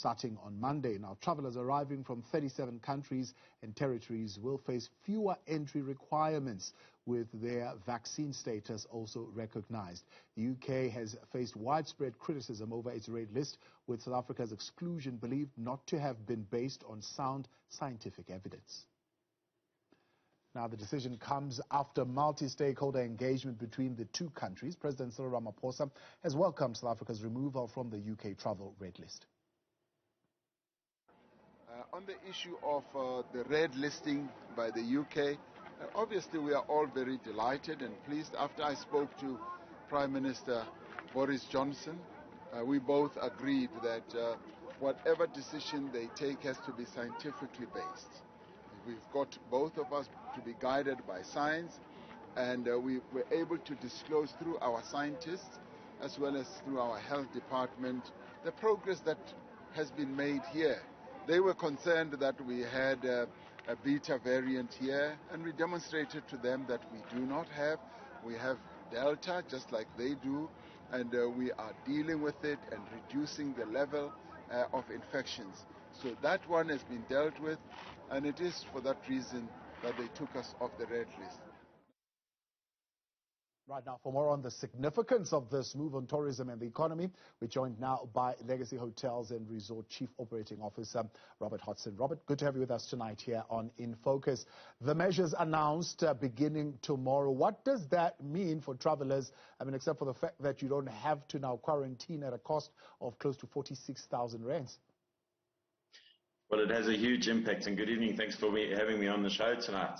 starting on Monday. Now, travelers arriving from 37 countries and territories will face fewer entry requirements, with their vaccine status also recognized. The UK has faced widespread criticism over its red list, with South Africa's exclusion believed not to have been based on sound scientific evidence. Now, the decision comes after multi-stakeholder engagement between the two countries. President Cyril Ramaphosa has welcomed South Africa's removal from the UK travel red list. On the issue of the red listing by the UK, obviously we are all very delighted and pleased. After I spoke to Prime Minister Boris Johnson, we both agreed that whatever decision they take has to be scientifically based. We've got both of us to be guided by science, and we were able to disclose through our scientists as well as through our health department the progress that has been made here. They were concerned that we had a beta variant here, and we demonstrated to them that we do not have. We have Delta just like they do, and we are dealing with it and reducing the level of infections. So that one has been dealt with, and it is for that reason that they took us off the red list. Right now, for more on the significance of this move on tourism and the economy, we're joined now by Legacy Hotels and Resort Chief Operating Officer Robert Hodson. Robert, good to have you with us tonight here on In Focus. The measures announced beginning tomorrow. What does that mean for travelers? I mean, except for the fact that you don't have to now quarantine at a cost of close to 46,000 rands. Well, it has a huge impact, and good evening. Thanks for having me on the show tonight.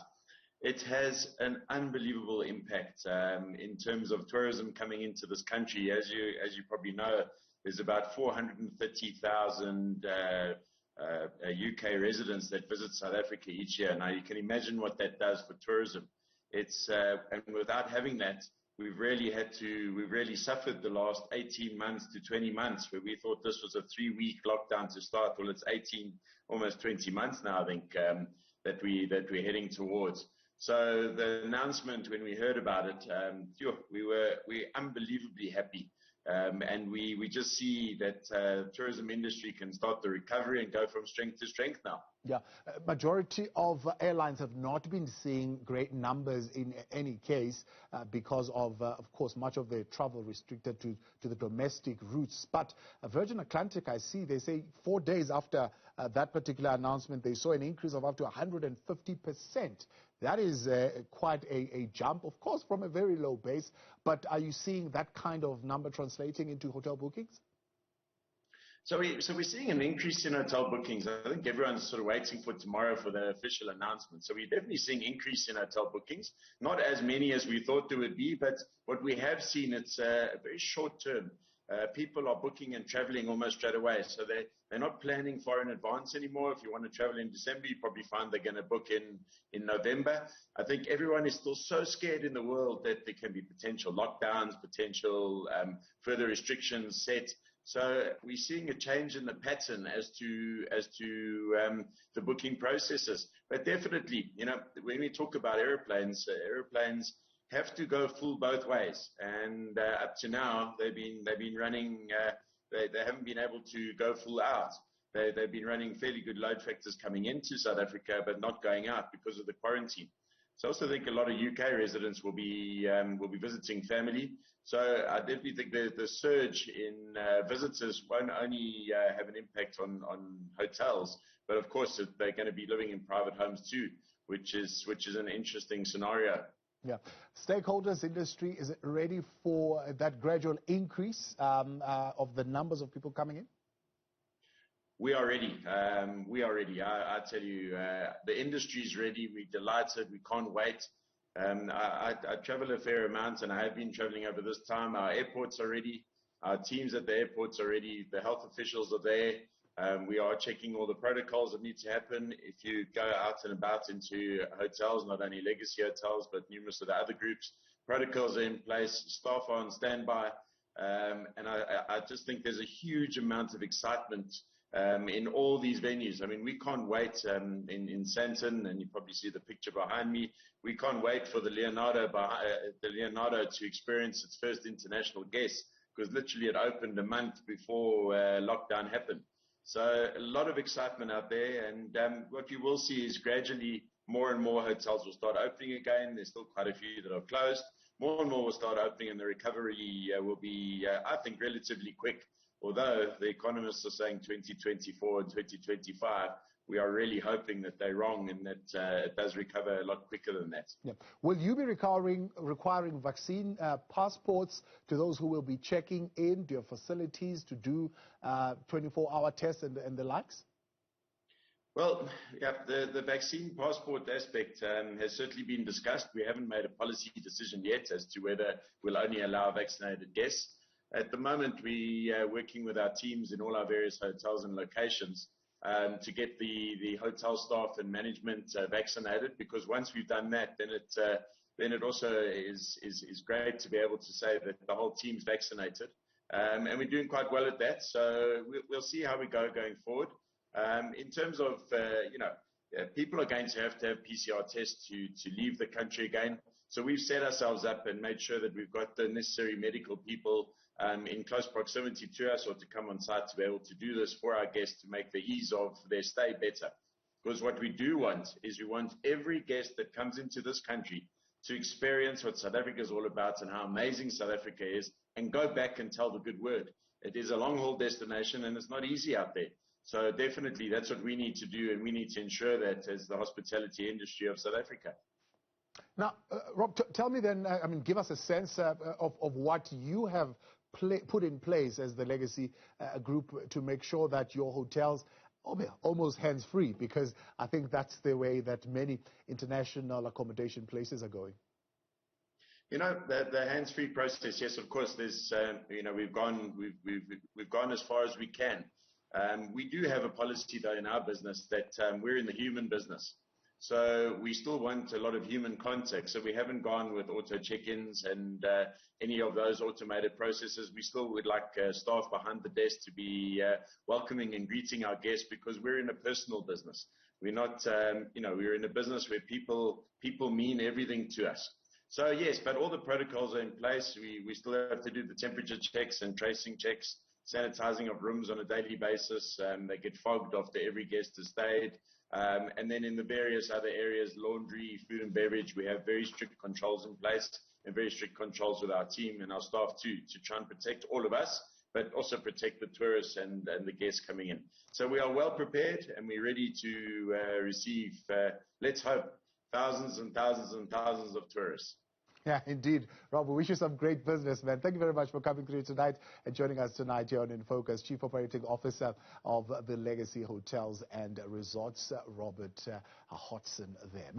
It has an unbelievable impact in terms of tourism coming into this country. As you probably know, there's about 430,000 UK residents that visit South Africa each year. Now, you can imagine what that does for tourism. And without having that, we've really suffered the last 18 months to 20 months, where we thought this was a 3-week lockdown to start. Well, it's 18, almost 20 months now, I think, that we're heading towards. So the announcement, when we heard about it, we're unbelievably happy. And we just see that tourism industry can start the recovery and go from strength to strength now. Yeah, majority of airlines have not been seeing great numbers in any case because of course, much of their travel restricted to the domestic routes. But Virgin Atlantic, I see, they say 4 days after that particular announcement, they saw an increase of up to 150%. That is quite a jump, of course, from a very low base. But are you seeing that kind of number translating into hotel bookings? So we're seeing an increase in hotel bookings. I think everyone's sort of waiting for tomorrow for the official announcement. So we're definitely seeing increase in hotel bookings. Not as many as we thought there would be, but what we have seen, it's very short term. People are booking and traveling almost straight away. So they're not planning far in advance anymore. If you want to travel in December, you probably find they're going to book in November. I think everyone is still so scared in the world that there can be potential lockdowns, potential further restrictions set. So we're seeing a change in the pattern as to the booking processes. But definitely, when we talk about airplanes have to go full both ways. And up to now, they've been running. They haven't been able to go full out. They've been running fairly good load factors coming into South Africa, but not going out because of the quarantine. So I also think a lot of UK residents will be visiting family. So I definitely think the surge in visitors won't only have an impact on hotels, but of course they're going to be living in private homes too, which is an interesting scenario. Yeah, stakeholders, industry, is it ready for that gradual increase of the numbers of people coming in? We are ready. I tell you, the industry's ready. We're delighted. We can't wait. I travel a fair amount, and I have been traveling over this time. Our airports are ready. Our teams at the airports are ready. The health officials are there. We are checking all the protocols that need to happen. If you go out and about into hotels, not only legacy hotels, but numerous of the other groups, protocols are in place. Staff are on standby. And I just think there's a huge amount of excitement in all these venues. I mean, we can't wait in Sandton, and you probably see the picture behind me. We can't wait for the Leonardo to experience its first international guests, because literally it opened a month before lockdown happened. So a lot of excitement out there, and what you will see is gradually more and more hotels will start opening again. There's still quite a few that are closed. More and more will start opening, and the recovery will be, I think, relatively quick. Although the economists are saying 2024 and 2025, we are really hoping that they're wrong and that it does recover a lot quicker than that. Yeah. Will you be requiring vaccine passports to those who will be checking in to your facilities to do 24-hour tests and the likes? Well, yeah, the vaccine passport aspect has certainly been discussed. We haven't made a policy decision yet as to whether we'll only allow vaccinated guests. At the moment, we are working with our teams in all our various hotels and locations to get the hotel staff and management vaccinated, because once we've done that, then it also is great to be able to say that the whole team's vaccinated. And we're doing quite well at that, so we'll see how we go going forward. In terms of, people are going to have PCR tests to leave the country again. So we've set ourselves up and made sure that we've got the necessary medical people in close proximity to us or to come on site to be able to do this for our guests to make the ease of their stay better. Because what we do want is we want every guest that comes into this country to experience what South Africa is all about and how amazing South Africa is, and go back and tell the good word. It is a long-haul destination and it's not easy out there. So definitely that's what we need to do, and we need to ensure that as the hospitality industry of South Africa. Now, Rob, tell me then, give us a sense of what you have put in place as the Legacy Group to make sure that your hotels are almost hands-free, because I think that's the way that many international accommodation places are going. The hands-free process, yes, of course, there's, we've gone as far as we can. We do have a policy, though, in our business that we're in the human business. So we still want a lot of human contact. So we haven't gone with auto check-ins and any of those automated processes. We still would like staff behind the desk to be welcoming and greeting our guests, because we're in a personal business. We're not, we're in a business where people mean everything to us. So yes, but all the protocols are in place. We still have to do the temperature checks and tracing checks, sanitizing of rooms on a daily basis. They get fogged after every guest has stayed. And then in the various other areas, laundry, food and beverage, we have very strict controls in place and very strict controls with our team and our staff too, to try and protect all of us, but also protect the tourists and the guests coming in. So we are well prepared, and we're ready to receive, let's hope, thousands and thousands and thousands of tourists. Yeah, indeed. Rob, we wish you some great business, man. Thank you very much for coming through tonight and joining us tonight here on In Focus. Chief Operating Officer of the Legacy Hotels and Resorts, Robert Hodson there.